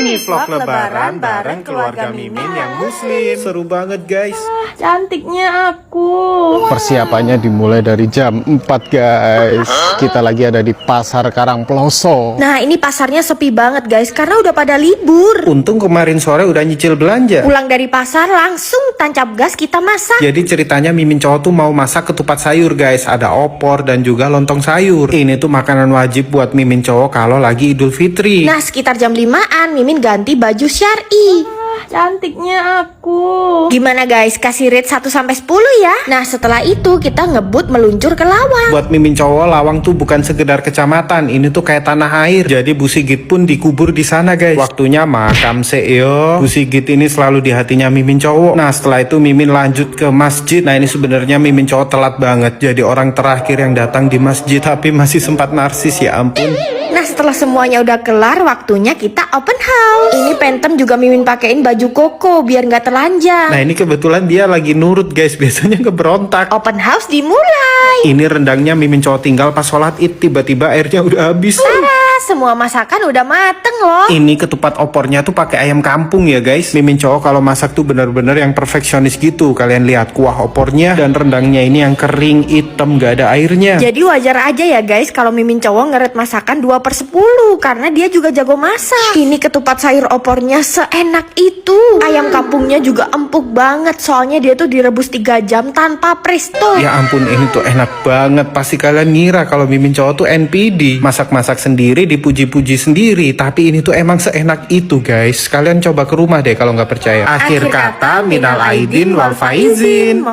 Ini vlog lebaran bareng keluarga Mimin yang muslim. Seru banget guys. Cantiknya aku. Persiapannya dimulai dari jam 4 guys. Kita lagi ada di Pasar Karangploso. Nah ini pasarnya sepi banget guys karena udah pada libur. Untung kemarin sore udah nyicil belanja. Pulang dari pasar langsung tancap gas kita masak. Jadi ceritanya Mimin cowok tuh mau masak ketupat sayur guys. Ada opor dan juga lontong sayur. Ini tuh makanan wajib buat Mimin cowok kalau lagi Idul Fitri. Nah sekitar jam 5-an Mimin ganti baju syar'i. Cantiknya aku. Gimana guys, kasih rate 1-10 ya. Nah setelah itu kita ngebut meluncur ke Lawang. Buat Mimin cowok, Lawang tuh bukan sekedar kecamatan, ini tuh kayak tanah air. Jadi Bu Sigit pun dikubur di sana guys. Waktunya makam seo. Bu Sigit ini selalu di hatinya Mimin cowok. Nah setelah itu Mimin lanjut ke masjid. Nah ini sebenarnya Mimin cowok telat banget. Jadi orang terakhir yang datang di masjid, tapi masih sempat narsis, ya ampun. Nah setelah semuanya udah kelar, waktunya kita open house. Ini Phantom juga Mimin pakein baju koko biar nggak telanjang. Nah ini kebetulan dia lagi nurut guys, biasanya ngeberontak. Open house dimulai. Ini rendangnya Mimin cowok tinggal pas sholat id, tiba-tiba airnya udah habis. Tara, semua masakan udah mateng loh. Ini ketupat opornya tuh pakai ayam kampung ya guys. Mimin cowok kalau masak tuh bener-bener yang perfeksionis gitu. Kalian lihat kuah opornya dan rendangnya ini yang kering, hitam, gak ada airnya. Jadi wajar aja ya guys kalau Mimin cowok ngeret masakan 2/10 karena dia juga jago masak. Ini ketupat sayur opornya seenak itu. Ayam kampungnya juga empuk banget soalnya dia tuh direbus 3 jam tanpa presto. Ya ampun, ini tuh enak banget. Pasti kalian ngira kalau Mimin cowok tuh NPD, masak-masak sendiri, dipuji-puji sendiri. Tapi ini tuh emang seenak itu guys. Kalian coba ke rumah deh kalau nggak percaya. Akhir kata, minal aidin wal faizin.